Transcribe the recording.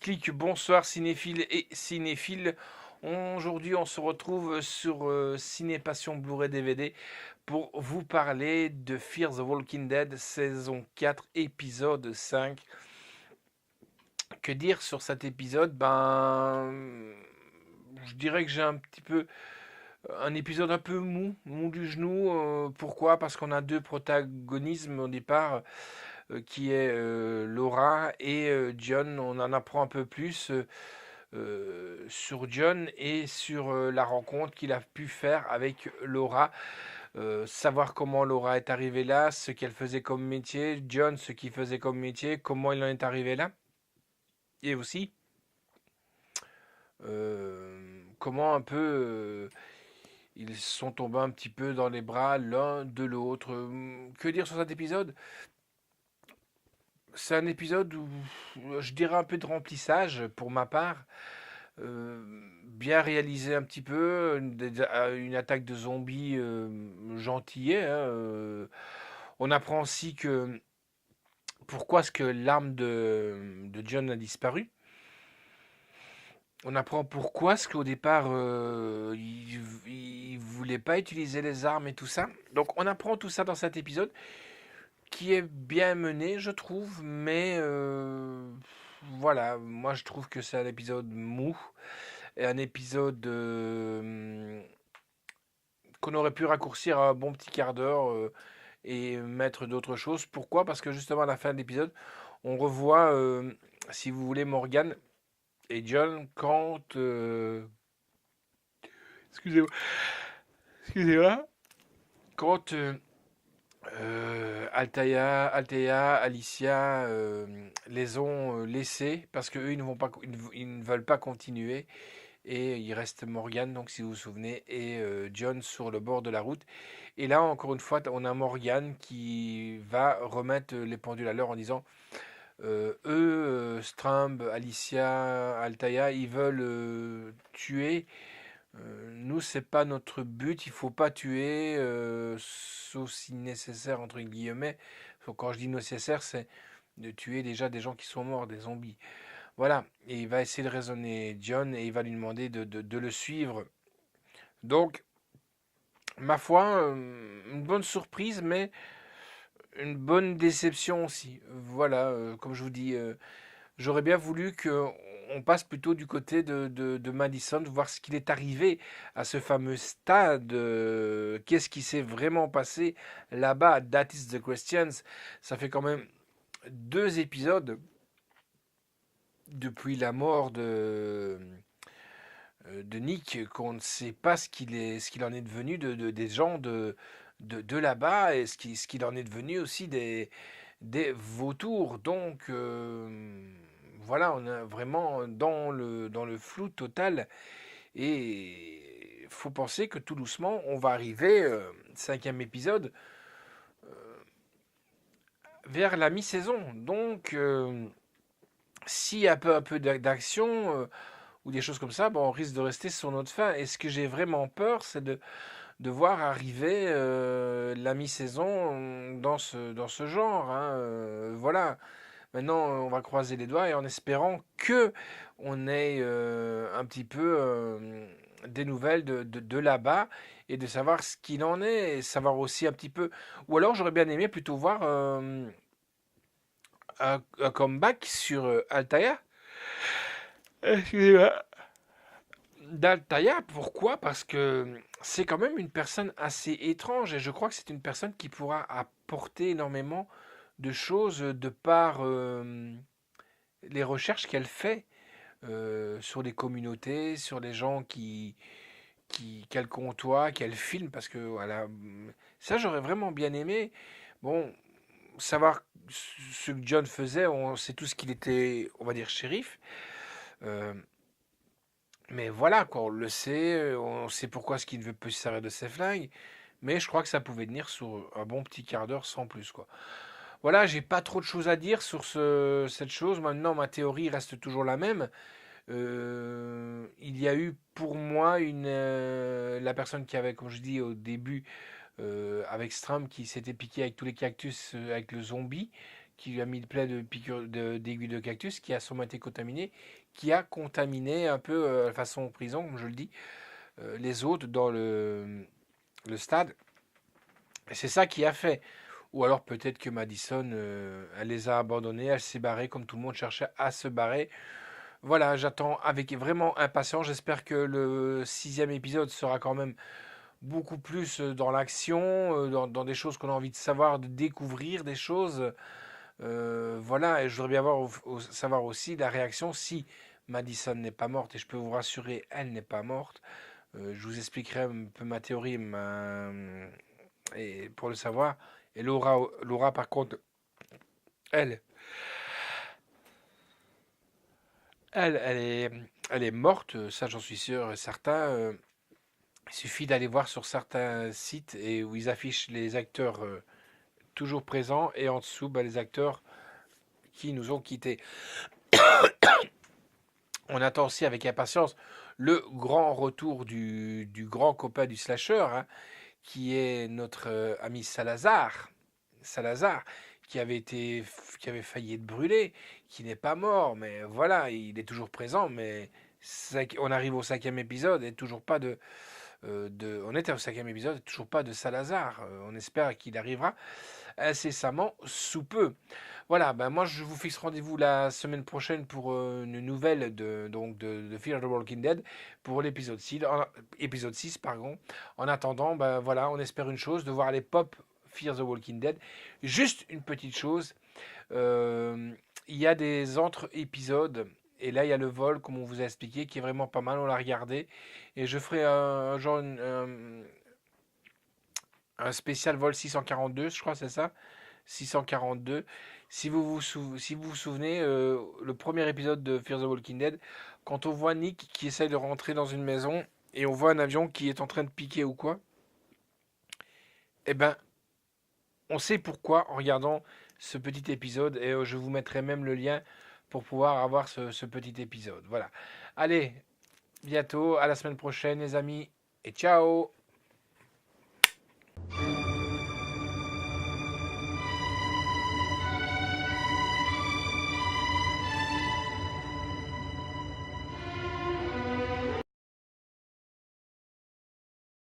Clic, bonsoir cinéphiles et cinéphiles. Aujourd'hui, on se retrouve sur Ciné Passion Blu-ray DVD pour vous parler de Fear the Walking Dead, saison 4, épisode 5. Que dire sur cet épisode? Je dirais que j'ai un épisode un peu mou du genou. Pourquoi? Parce qu'on a deux protagonismes au départ, qui est Laura et John. On en apprend un peu plus sur John et sur la rencontre qu'il a pu faire avec Laura. Savoir comment Laura est arrivée là, ce qu'elle faisait comme métier, John ce qu'il faisait comme métier, comment il en est arrivé là. Et aussi, comment un peu ils sont tombés un petit peu dans les bras l'un de l'autre. Que dire sur cet épisode? C'est un épisode où je dirais un peu de remplissage pour ma part. Bien réalisé un petit peu, une attaque de zombies gentillet, hein. On apprend aussi que pourquoi est-ce que l'arme de John a disparu. On apprend pourquoi est-ce qu'au départ il voulait pas utiliser les armes et tout ça. Donc on apprend tout ça dans cet épisode qui est bien mené, je trouve, mais voilà, moi je trouve que c'est un épisode mou, et un épisode qu'on aurait pu raccourcir à un bon petit quart d'heure et mettre d'autres choses. Pourquoi? Parce que justement à la fin de l'épisode, on revoit, si vous voulez, Morgan et John quand... excusez-moi. Excusez-moi. Quand Althea, Alicia les ont laissés parce qu'eux ils ne veulent pas continuer, et il reste Morgan, donc si vous vous souvenez, et John sur le bord de la route. Et là encore une fois on a Morgan qui va remettre les pendules à l'heure en disant Strumb, Alicia, Althea, ils veulent tuer. Nous, c'est pas notre but, il faut pas tuer, sauf si nécessaire, entre guillemets. Quand je dis nécessaire, c'est de tuer déjà des gens qui sont morts, des zombies. Voilà, et il va essayer de raisonner John et il va lui demander de le suivre. Donc, ma foi, une bonne surprise, mais une bonne déception aussi. Voilà, comme je vous dis, j'aurais bien voulu qu'on passe plutôt du côté de Madison, voir ce qu'il est arrivé à ce fameux stade. Qu'est-ce qui s'est vraiment passé là-bas? That is the questions. Ça fait quand même deux épisodes depuis la mort de Nick qu'on ne sait pas ce qu'il en est devenu des gens de là-bas, et ce qu'il en est devenu aussi des vautours. Donc voilà, on est vraiment dans le flou total, et faut penser que tout doucement on va arriver, cinquième épisode, vers la mi-saison. Donc s'il y a un peu d'action ou des choses comme ça, bon, on risque de rester sur notre fin. Et ce que j'ai vraiment peur, c'est de voir arriver la mi-saison dans ce genre, hein. Voilà. Maintenant, on va croiser les doigts et en espérant que on ait un petit peu des nouvelles de là-bas, et de savoir ce qu'il en est, et savoir aussi un petit peu. Ou alors, j'aurais bien aimé plutôt voir un comeback sur Altaïa. Excusez-moi. D'Altaïa, pourquoi? Parce que c'est quand même une personne assez étrange, et je crois que c'est une personne qui pourra apporter énormément de choses de par les recherches qu'elle fait sur les communautés, sur les gens qu'elle côtoie, qu'elle filme, parce que voilà, ça j'aurais vraiment bien aimé. Bon, savoir ce que John faisait, on sait tous qu'il était, on va dire, shérif. Euh, mais voilà, quoi, on le sait, on sait pourquoi ce qu'il ne veut plus se servir de ses flingues, mais je crois que ça pouvait tenir sur un bon petit quart d'heure sans plus, quoi. Voilà, j'ai pas trop de choses à dire sur cette chose. Maintenant, ma théorie reste toujours la même. Il y a eu pour moi la personne qui avait, comme je dis au début, avec Strum, qui s'était piqué avec tous les cactus, avec le zombie, qui lui a mis plein de piqûres d'aiguilles de cactus, qui a sûrement été contaminé, qui a contaminé un peu, façon prison, comme je le dis, les autres dans le stade. Et c'est ça qui a fait. Ou alors peut-être que Madison, elle les a abandonnés, elle s'est barrée comme tout le monde cherchait à se barrer. Voilà, j'attends avec vraiment impatience. J'espère que le 6e épisode sera quand même beaucoup plus dans l'action, dans des choses qu'on a envie de savoir, de découvrir des choses. Voilà, et je voudrais bien savoir aussi la réaction si Madison n'est pas morte. Et je peux vous rassurer, elle n'est pas morte. Je vous expliquerai un peu ma théorie et pour le savoir. Et Laura, par contre, elle, elle elle est morte, ça j'en suis sûr et certain. Il suffit d'aller voir sur certains sites et où ils affichent les acteurs toujours présents et en dessous bah, les acteurs qui nous ont quittés. On attend aussi avec impatience le grand retour du grand copain du slasher, hein, qui est notre ami Salazar. Salazar, qui avait failli être brûlé, qui n'est pas mort, mais voilà, il est toujours présent, mais on arrive au 5e épisode et toujours pas on était au 5e épisode, et toujours pas de Salazar. On espère qu'il arrivera incessamment sous peu. Voilà, ben moi je vous fixe rendez-vous la semaine prochaine pour une nouvelle de Fear the Walking Dead pour l'épisode 6, épisode 6 pardon. En attendant, ben voilà, on espère une chose, de voir les pop Fear the Walking Dead. Juste une petite chose, il y a des entre-épisodes, et là il y a le vol, comme on vous a expliqué, qui est vraiment pas mal, on l'a regardé, et je ferai un spécial vol 642, je crois c'est ça 642. Si vous vous souvenez, le premier épisode de Fear the Walking Dead, quand on voit Nick qui essaye de rentrer dans une maison et on voit un avion qui est en train de piquer ou quoi, eh ben, on sait pourquoi en regardant ce petit épisode et je vous mettrai même le lien pour pouvoir avoir ce petit épisode. Voilà. Allez, bientôt, à la semaine prochaine les amis et ciao.